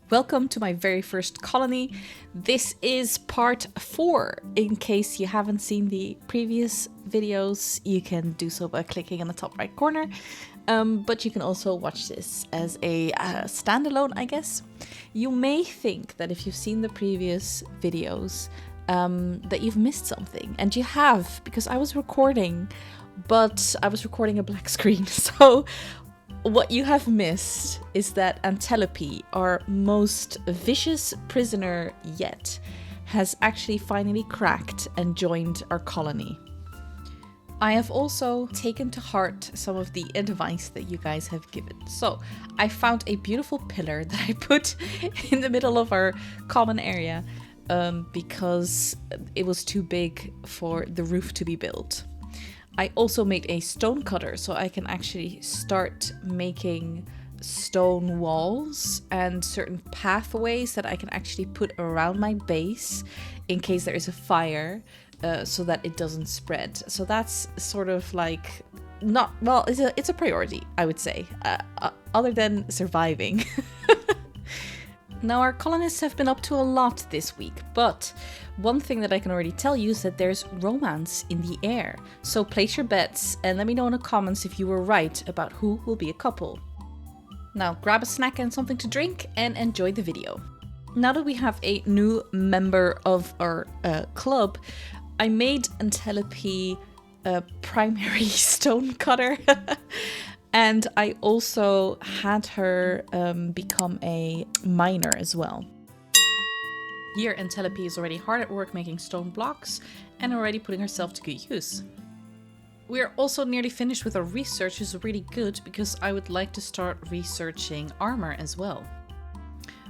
Welcome to my very first colony. This is part 4. In case you haven't seen the previous videos, you can do so by clicking in the top right corner. But you can also watch this as a standalone, I guess. You may think that if you've seen the previous videos, that you've missed something. And you have, because I was recording, but I was recording a black screen. So what you have missed is that Antelope, our most vicious prisoner yet, has actually finally cracked and joined our colony. I have also taken to heart some of the advice that you guys have given. So I found a beautiful pillar that I put in the middle of our common area because it was too big for the roof to be built. I also made a stone cutter so I can actually start making stone walls and certain pathways that I can actually put around my base in case there is a fire so that it doesn't spread. So that's sort of like not, well, it's a priority, I would say, other than surviving. Now, our colonists have been up to a lot this week, but one thing that I can already tell you is that there's romance in the air. So place your bets and let me know in the comments if you were right about who will be a couple. Now, grab a snack and something to drink and enjoy the video. Now that we have a new member of our club, I made Antelope a primary stone cutter. And I also had her become a miner as well. Here, Antelope is already hard at work making stone blocks and already putting herself to good use. We're also nearly finished with our research, which is really good because I would like to start researching armor as well.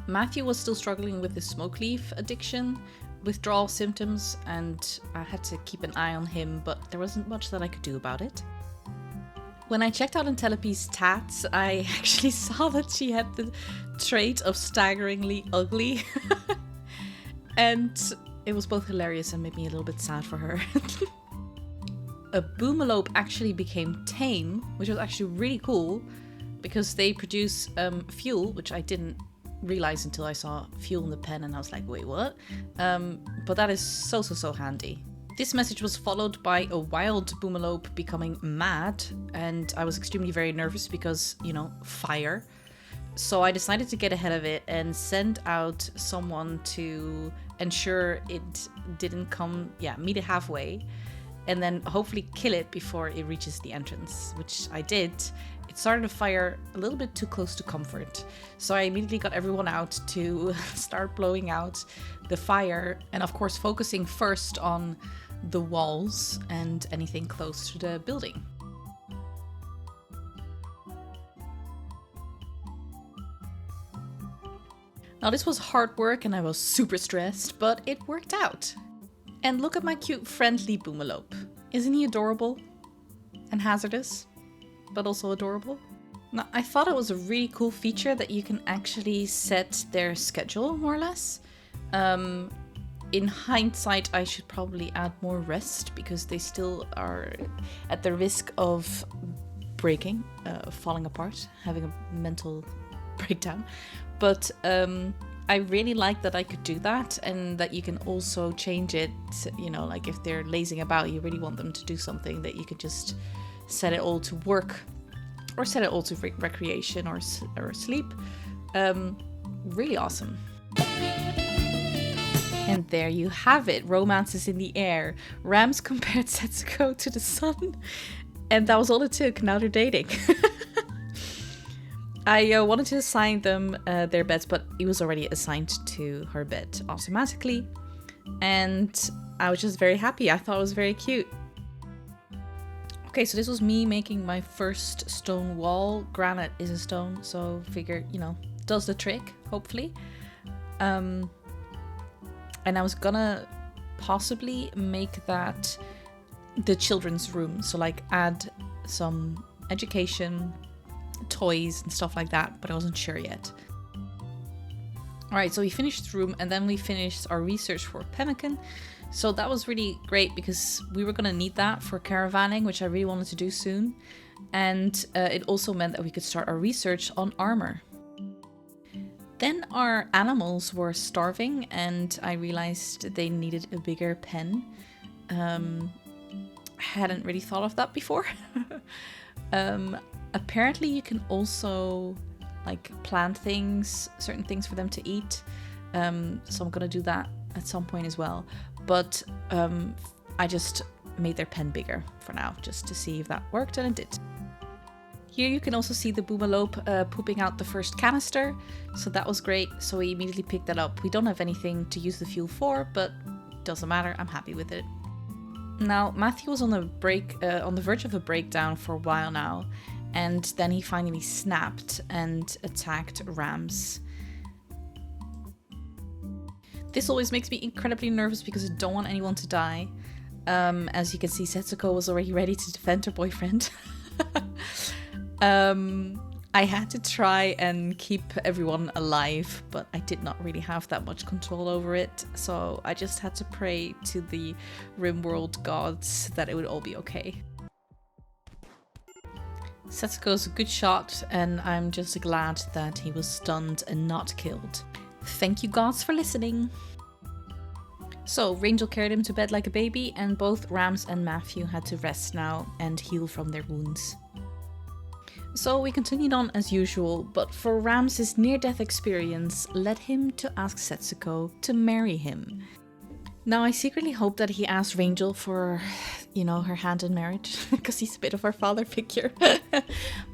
Matthew was still struggling with the smoke leaf addiction, withdrawal symptoms, and I had to keep an eye on him, but there wasn't much that I could do about it. When I checked out Antelope's tats, I actually saw that she had the trait of staggeringly ugly. And it was both hilarious and made me a little bit sad for her. A Boomalope actually became tame, which was actually really cool because they produce fuel, which I didn't realize until I saw fuel in the pen and I was like, wait, what? But that is so handy. This message was followed by a wild Boomalope becoming mad, and I was extremely very nervous because, you know, fire. So I decided to get ahead of it and send out someone to ensure it didn't come, meet it halfway, and then hopefully kill it before it reaches the entrance, which I did. It started a fire a little bit too close to comfort. So I immediately got everyone out to start blowing out the fire, and of course focusing first on the walls and anything close to the building. Now this was hard work and I was super stressed, but it worked out. And look at my cute friendly Boomalope. Isn't he adorable? And hazardous, but also adorable? Now I thought it was a really cool feature that you can actually set their schedule more or less. In hindsight, I should probably add more rest because they still are at the risk of breaking, falling apart, having a mental breakdown. But I really like that I could do that and that you can also change it, you know, like if they're lazing about, you really want them to do something, that you could just set it all to work or set it all to recreation or sleep. Really awesome. And there you have it. Romance is in the air. Rams compared Setsuko to the sun. And that was all it took. Now they're dating. I wanted to assign them their beds, but it was already assigned to her bed automatically. And I was just very happy. I thought it was very cute. Okay, so this was me making my first stone wall. Granite is a stone, so figure, you know, does the trick, hopefully. And I was gonna possibly make that the children's room. So like add some education, toys and stuff like that, but I wasn't sure yet. Alright, so we finished the room and then we finished our research for pemmican. So that was really great because we were gonna need that for caravanning, which I really wanted to do soon. And it also meant that we could start our research on armor. Then our animals were starving and I realized they needed a bigger pen. Hadn't really thought of that before. Apparently you can also like plant things, certain things for them to eat. So I'm gonna do that at some point as well. But I just made their pen bigger for now, just to see if that worked, and it did. Here you can also see the Boomalope pooping out the first canister, so that was great. So we immediately picked that up. We don't have anything to use the fuel for, but doesn't matter, I'm happy with it. Now, Matthew was on the verge of a breakdown for a while now, and then he finally snapped and attacked Rams. This always makes me incredibly nervous because I don't want anyone to die. As you can see, Setsuko was already ready to defend her boyfriend. I had to try and keep everyone alive, but I did not really have that much control over it, so I just had to pray to the RimWorld gods that it would all be okay. Setsuko's a good shot, and I'm just glad that he was stunned and not killed. Thank you gods for listening! So, Rangel carried him to bed like a baby, and both Rams and Matthew had to rest now and heal from their wounds. So we continued on as usual, but for Rams, his near-death experience led him to ask Setsuko to marry him. Now I secretly hope that he asked Rangel for, you know, her hand in marriage, because he's a bit of our father figure,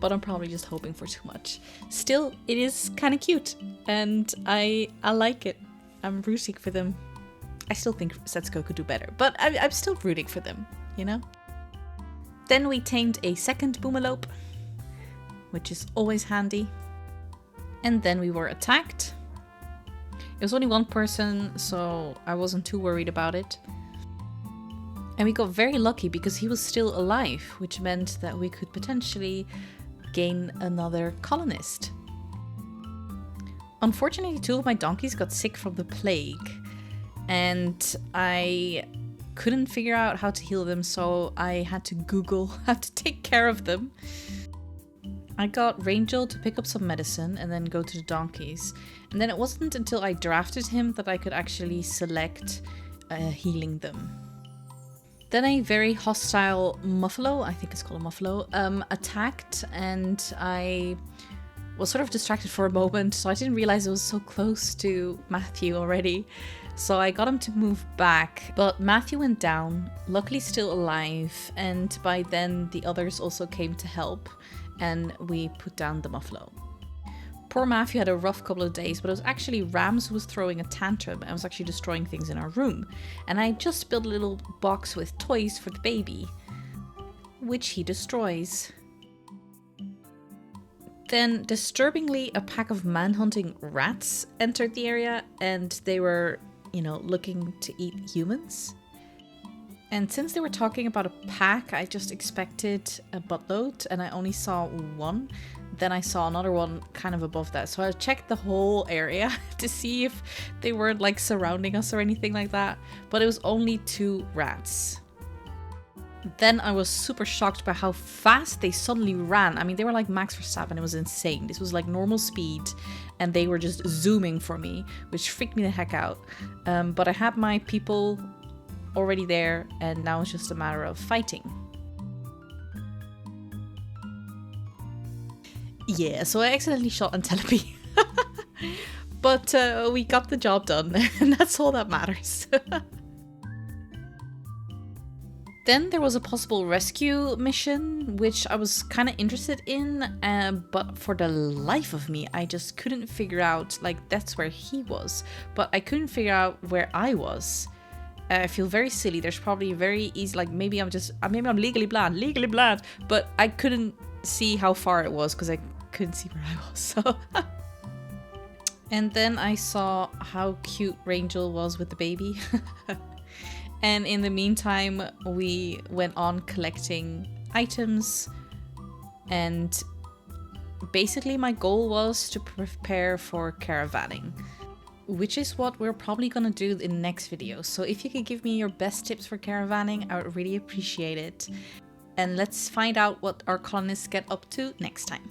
but I'm probably just hoping for too much. Still, it is kind of cute, and I like it. I'm rooting for them. I still think Setsuko could do better, but I'm still rooting for them, you know? Then we tamed a second Boomalope, which is always handy. And then we were attacked. It was only one person, so I wasn't too worried about it. And we got very lucky because he was still alive, which meant that we could potentially gain another colonist. Unfortunately, 2 of my donkeys got sick from the plague, and I couldn't figure out how to heal them, so I had to Google how to take care of them. I got Rangel to pick up some medicine and then go to the donkeys. And then it wasn't until I drafted him that I could actually select healing them. Then a very hostile Muffalo, I think it's called a Muffalo, attacked, and I was sort of distracted for a moment, so I didn't realize it was so close to Matthew already. So I got him to move back, but Matthew went down, luckily still alive, and by then the others also came to help, and we put down the Muffalo. Poor Matthew had a rough couple of days, but it was actually Rams who was throwing a tantrum and was actually destroying things in our room. And I just built a little box with toys for the baby, which he destroys. Then, disturbingly, a pack of man-hunting rats entered the area, and they were, you know, looking to eat humans. And since they were talking about a pack, I just expected a buttload, and I only saw one. Then I saw another one kind of above that. So I checked the whole area to see if they weren't like surrounding us or anything like that. But it was only 2 rats. Then I was super shocked by how fast they suddenly ran. I mean, they were like Max Verstappen. It was insane. This was like normal speed, and they were just zooming for me, which freaked me the heck out. But I had my people already there, and now it's just a matter of fighting. Yeah, so I accidentally shot Antelope. But we got the job done, and that's all that matters. Then there was a possible rescue mission, which I was kind of interested in, but for the life of me, I just couldn't figure out, like, that's where he was, but I couldn't figure out where I was. I feel very silly. There's probably very easy, like, maybe I'm legally blind, but I couldn't see how far it was because I couldn't see where I was, so. And then I saw how cute Rangel was with the baby. And in the meantime, we went on collecting items, and basically my goal was to prepare for caravanning, which is what we're probably gonna do in the next video. So if you could give me your best tips for caravanning, I would really appreciate it. And let's find out what our colonists get up to next time.